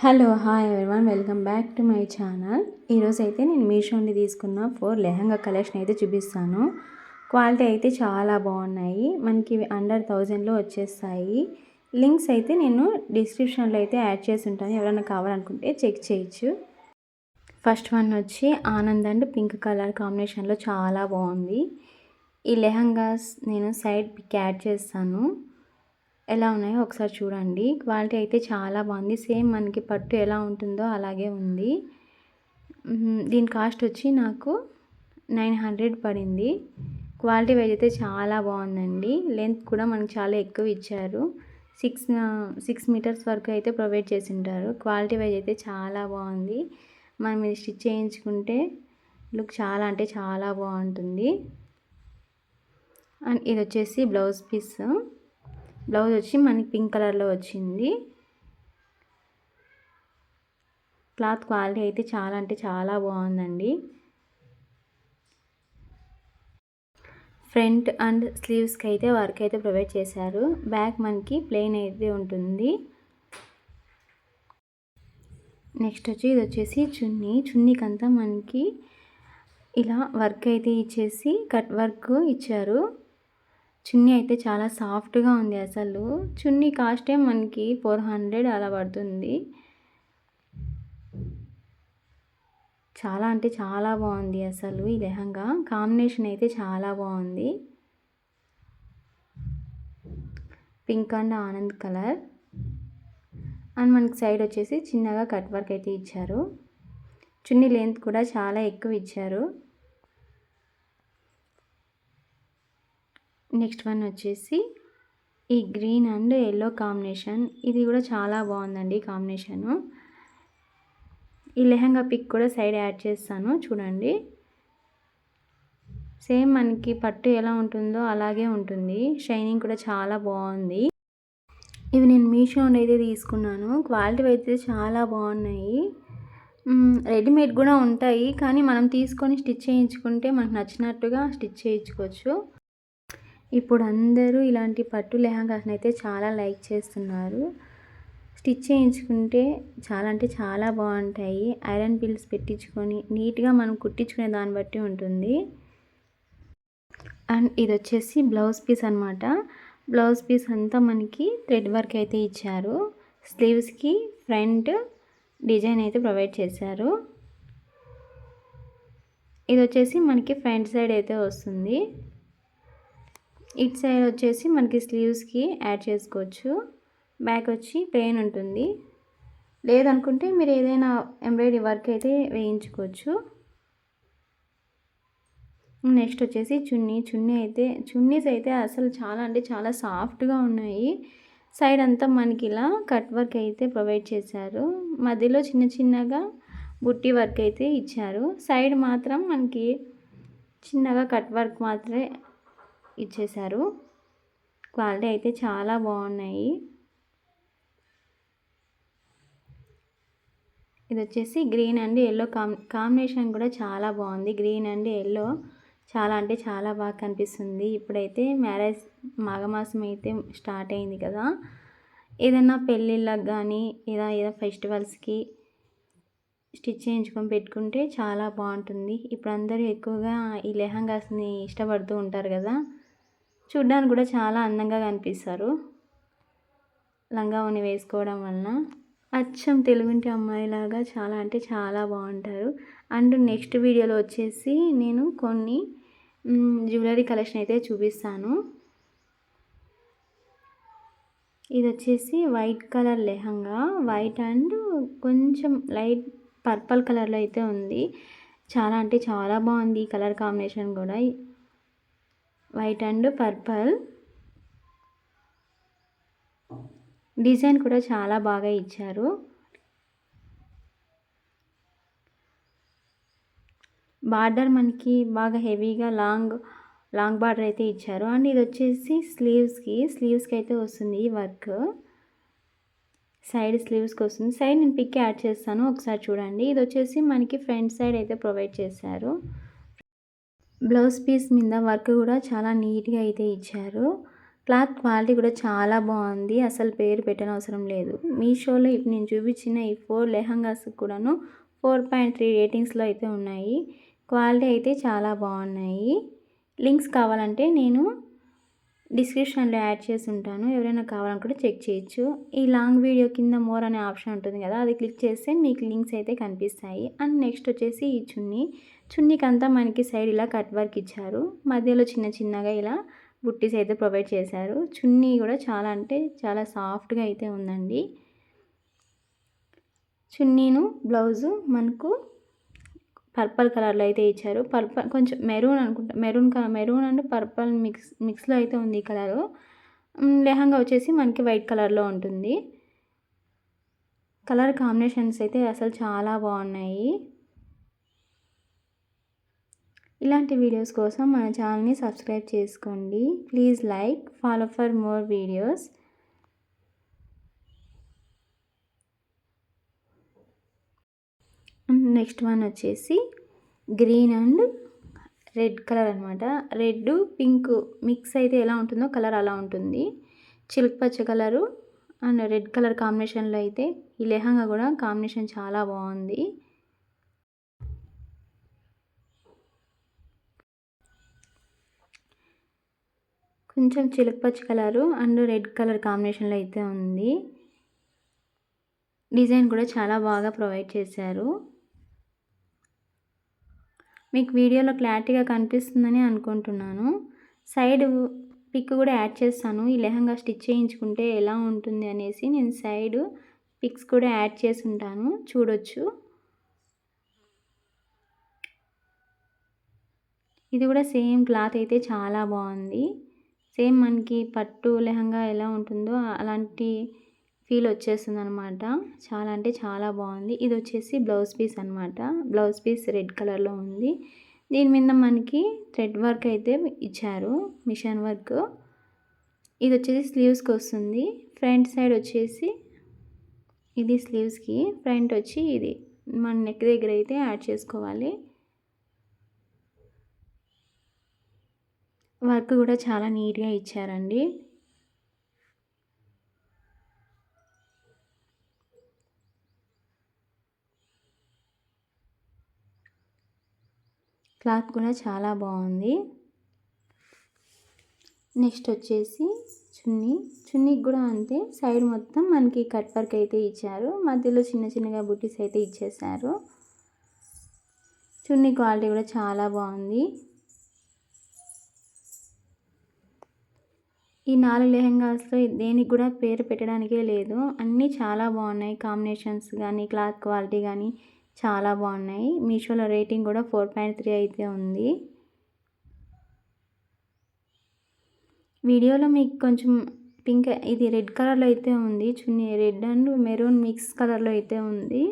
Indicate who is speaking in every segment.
Speaker 1: Hello hi everyone, welcome back to my channel. ఈరోజు అయితే నేను మీషో నుండి తీసుకున్న 4 లెహంగా కలెక్షన్ అయితే చూపిస్తాను. క్వాలిటీ అయితే చాలా బాగున్నాయి. మనకి ఇవి అండర్ 1000లో వచ్చేస్తాయి. లింక్స్ అయితే నేను డిస్క్రిప్షన్లో అయితే యాడ్ చేసి ఉంటాను, ఎవరైనా కావాలనుకుంటే చెక్ చేయొచ్చు. ఫస్ట్ వన్ వచ్చి ఆనంద్ అండ్ పింక్ కలర్ కాంబినేషన్లో చాలా బాగుంది. ఈ లెహంగాస్ నేను సైడ్ పిక్ యాడ్ చేస్తాను, ఎలా ఉన్నాయో ఒకసారి చూడండి. క్వాలిటీ అయితే చాలా బాగుంది. సేమ్ మనకి పట్టు ఎలా ఉంటుందో అలాగే ఉంది. దీని కాస్ట్ వచ్చి నాకు 900 పడింది. క్వాలిటీ వైజ్ అయితే చాలా బాగుందండి. లెంత్ కూడా మనకు చాలా ఎక్కువ ఇచ్చారు. 6 మీటర్స్ వరకు అయితే ప్రొవైడ్ చేసి ఉంటారు. క్వాలిటీ వైజ్ అయితే చాలా బాగుంది. మనం ఇది స్టిచ్ చేయించుకుంటే లుక్ చాలా అంటే చాలా బాగుంటుంది. అండ్ ఇది వచ్చేసి బ్లౌజ్ పీస్. బ్లౌజ్ వచ్చి మనకి పింక్ కలర్లో వచ్చింది. క్లాత్ క్వాలిటీ అయితే చాలా అంటే చాలా బాగుందండి. ఫ్రంట్ అండ్ స్లీవ్స్కి అయితే వర్క్ అయితే ప్రొవైడ్ చేశారు. బ్యాక్ మనకి ప్లెయిన్ అయితే ఉంటుంది. నెక్స్ట్ వచ్చి ఇది వచ్చేసి చున్నీకంతా మనకి ఇలా వర్క్ అయితే ఇచ్చేసి కట్ వర్క్ ఇచ్చారు. చున్నీ అయితే చాలా సాఫ్ట్గా ఉంది. అసలు చున్నీ కాస్టే మనకి 400 అలా పడుతుంది. చాలా అంటే చాలా బాగుంది. అసలు ఈ లెహంగా కాంబినేషన్ అయితే చాలా బాగుంది. Pink and Anand colour. And మనకి సైడ్ వచ్చేసి చిన్నగా కట్ వర్క్ అయితే ఇచ్చారు. చున్నీ లెంత్ కూడా చాలా ఎక్కువ ఇచ్చారు. నెక్స్ట్ వన్ వచ్చేసి ఈ గ్రీన్ అండ్ ఎల్లో కాంబినేషన్. ఇది కూడా చాలా బాగుందండి కాంబినేషను. ఈ లెహంగా పిక్ కూడా సైడ్ యాడ్ చేస్తాను చూడండి. సేమ్ మనకి పట్టు ఎలా ఉంటుందో అలాగే ఉంటుంది. షైనింగ్ కూడా చాలా బాగుంది. ఇవి నేను మీషో అయితే తీసుకున్నాను. క్వాలిటీ అయితే చాలా బాగున్నాయి. రెడీమేడ్ కూడా ఉంటాయి, కానీ మనం తీసుకొని స్టిచ్ చేయించుకుంటే మనకు నచ్చినట్టుగా స్టిచ్ చేయించుకోవచ్చు. ఇప్పుడు అందరూ ఇలాంటి పట్టు లెహంగాస్ని అయితే చాలా లైక్ చేస్తున్నారు. స్టిచ్ చేయించుకుంటే చాలా అంటే చాలా బాగుంటాయి. ఐరన్ పిల్స్ పెట్టించుకొని నీట్గా మనం కుట్టించుకునే దాన్ని బట్టి ఉంటుంది. అండ్ ఇది వచ్చేసి బ్లౌజ్ పీస్ అనమాట. బ్లౌజ్ పీస్ అంతా మనకి థ్రెడ్ వర్క్ అయితే ఇచ్చారు. స్లీవ్స్కి ఫ్రంట్ డిజైన్ అయితే ప్రొవైడ్ చేశారు. ఇది వచ్చేసి మనకి ఫ్రంట్ సైడ్ అయితే వస్తుంది. ఇటు సైడ్ వచ్చేసి మనకి స్లీవ్స్కి యాడ్ చేసుకోవచ్చు. బ్యాక్ వచ్చి ప్లెయిన్ ఉంటుంది. లేదనుకుంటే మీరు ఏదైనా ఎంబ్రాయిడరీ వర్క్ అయితే వేయించుకోవచ్చు. నెక్స్ట్ వచ్చేసి చున్నీస్ అయితే అసలు చాలా అంటే చాలా సాఫ్ట్గా ఉన్నాయి. సైడ్ అంతా మనకి ఇలా కట్ వర్క్ అయితే ప్రొవైడ్ చేశారు. మధ్యలో చిన్నగా బుట్టి వర్క్ అయితే ఇచ్చారు. సైడ్ మాత్రం మనకి చిన్నగా కట్ వర్క్ మాత్రమే ఇచ్చేశారు. క్వాలిటీ అయితే చాలా బాగున్నాయి. ఇది వచ్చేసి గ్రీన్ అండ్ ఎల్లో కాంబినేషన్ కూడా చాలా బాగుంది. గ్రీన్ అండ్ ఎల్లో చాలా అంటే చాలా బాగా కనిపిస్తుంది. ఇప్పుడైతే మ్యారేజ్ మాఘమాసం అయితే స్టార్ట్ అయింది కదా, ఏదైనా పెళ్ళిళ్ళకి కానీ ఏదో ఫెస్టివల్స్కి స్టిచ్ చేయించుకొని పెట్టుకుంటే చాలా బాగుంటుంది. ఇప్పుడు అందరూ ఎక్కువగా ఈ లెహంగాస్ని ఇష్టపడుతూ ఉంటారు కదా. చూడ్డానికి కూడా చాలా అందంగా కనిపిస్తారు లంగా ఓణి వేసుకోవడం వలన. అచ్చం తెలుగుంటి అమ్మాయిలాగా చాలా అంటే చాలా బాగుంటారు. అండ్ నెక్స్ట్ వీడియోలో వచ్చేసి నేను కొన్ని జ్యువెలరీ కలెక్షన్ అయితే చూపిస్తాను. ఇది వచ్చేసి white colour lehenga. White and కొంచెం లైట్ పర్పుల్ కలర్లో అయితే ఉంది. చాలా అంటే చాలా బాగుంది ఈ కలర్ కాంబినేషన్ కూడా. వైట్ అండ్ పర్పుల్ డిజైన్ కూడా చాలా బాగా ఇచ్చారు. బార్డర్ మనకి బాగా హెవీగా లాంగ్ బార్డర్ అయితే ఇచ్చారు. అండ్ ఇది వచ్చేసి స్లీవ్స్కి అయితే వస్తుంది ఈ వర్క్. సైడ్ స్లీవ్స్కి వస్తుంది. సైడ్ నేను పిక్ యాడ్ చేస్తాను, ఒకసారి చూడండి. ఇది వచ్చేసి మనకి ఫ్రంట్ సైడ్ అయితే ప్రొవైడ్ చేశారు. బ్లౌజ్ పీస్ మీద వర్క్ కూడా చాలా నీట్గా అయితే ఇచ్చారు. క్లాత్ క్వాలిటీ కూడా చాలా బాగుంది. అసలు పేరు పెట్టనవసరం లేదు. మీషోలో ఇప్పుడు నేను చూపించిన ఈ 4 లెహంగాస్ కూడాను 4.3 రేటింగ్స్లో అయితే ఉన్నాయి. క్వాలిటీ అయితే చాలా బాగున్నాయి. లింక్స్ కావాలంటే నేను డిస్క్రిప్షన్లో యాడ్ చేసి ఉంటాను. ఎవరైనా కావాలనుకుంటే చెక్ చేయొచ్చు. ఈ లాంగ్ వీడియో కింద మోర్ అనే ఆప్షన్ ఉంటుంది కదా, అది క్లిక్ చేస్తే మీకు లింక్స్ అయితే కనిపిస్తాయి. అండ్ నెక్స్ట్ వచ్చేసి ఈ చున్నీకంతా మనకి సైడ్ ఇలా కట్ వర్క్ ఇచ్చారు. మధ్యలో చిన్న చిన్నగా ఇలా బుట్టీస్ అయితే ప్రొవైడ్ చేశారు. చున్నీ కూడా చాలా అంటే చాలా సాఫ్ట్గా అయితే ఉందండి. చున్నీను బ్లౌజు మనకు పర్పుల్ కలర్లో అయితే ఇచ్చారు. పర్పుల్ కొంచెం మెరూన్ అనుకుంటా, మెరూన్ అండ్ పర్పుల్ మిక్స్లో అయితే ఉంది ఈ కలరు. లెహంగా వచ్చేసి మనకి వైట్ కలర్లో ఉంటుంది. కలర్ కాంబినేషన్స్ అయితే అసలు చాలా బాగున్నాయి. ఇలాంటి వీడియోస్ కోసం మన ఛానల్ని సబ్స్క్రైబ్ చేసుకోండి. Please like, follow for more videos. Next one వచ్చేసి గ్రీన్ అండ్ రెడ్ కలర్ అనమాట. రెడ్ పింక్ మిక్స్ అయితే ఎలా ఉంటుందో కలర్ అలా ఉంటుంది. చిలుక పచ్చ కలరు అండ్ రెడ్ కలర్ కాంబినేషన్లో అయితే ఈ లెహంగా కూడా కాంబినేషన్ చాలా బాగుంది. కొంచెం చిలుక పచ్చ కలరు అండ్ రెడ్ కలర్ కాంబినేషన్లో అయితే ఉంది. డిజైన్ కూడా చాలా బాగా ప్రొవైడ్ చేశారు. మీకు వీడియోలో క్లారిటీగా కనిపిస్తుందని అనుకుంటున్నాను. సైడ్ పిక్ కూడా యాడ్ చేస్తాను. ఈ లెహంగా స్టిచ్ చేయించుకుంటే ఎలా ఉంటుంది అనేసి నేను సైడ్ పిక్స్ కూడా యాడ్ చేసి ఉంటాను, చూడొచ్చు. ఇది కూడా సేమ్ క్లాత్ అయితే చాలా బాగుంది. సేమ్ మనకి పట్టు లెహంగా ఎలా ఉంటుందో అలాంటి ఫీల్ వచ్చేస్తుంది అనమాట. చాలా అంటే చాలా బాగుంది. ఇది వచ్చేసి బ్లౌజ్ పీస్ అనమాట. బ్లౌజ్ పీస్ రెడ్ కలర్లో ఉంది. దీని మీద మనకి థ్రెడ్ వర్క్ అయితే ఇచ్చారు, మిషన్ వర్క్. ఇది వచ్చేసి స్లీవ్స్కి వస్తుంది. ఫ్రంట్ సైడ్ వచ్చేసి ఇది స్లీవ్స్కి, ఫ్రంట్ వచ్చి ఇది మన నెక్ దగ్గర అయితే యాడ్ చేసుకోవాలి. వర్క్ కూడా చాలా నీట్గా ఇచ్చారండి. క్లాత్ కూడా చాలా బాగుంది. నెక్స్ట్ వచ్చేసి చున్నీకి కూడా అంతే. సైడ్ మొత్తం మనకి కట్ వర్క్ అయితే ఇచ్చారు. మధ్యలో చిన్న చిన్నగా బుట్టీస్ అయితే ఇచ్చేసారు. చున్నీ క్వాలిటీ కూడా చాలా బాగుంది. ఈ 4 లెహంగాస్లో దేనికి కూడా పేరు పెట్టడానికే లేదు. అన్నీ చాలా బాగున్నాయి. కాంబినేషన్స్ కానీ క్లాత్ క్వాలిటీ కానీ చాలా బాగున్నాయి. మీషోలో రేటింగ్ కూడా 4.3 అయితే ఉంది. వీడియోలో మీకు కొంచెం పింక్, ఇది రెడ్ కలర్లో అయితే ఉంది. చున్నీ రెడ్ అండ్ మెరూన్ మిక్స్ కలర్లో అయితే ఉంది.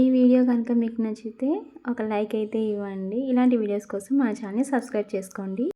Speaker 1: ఈ వీడియో కనుక మీకు నచ్చితే ఒక లైక్ అయితే ఇవ్వండి. ఇలాంటి వీడియోస్ కోసం మా ఛానల్ని సబ్స్క్రైబ్ చేసుకోండి.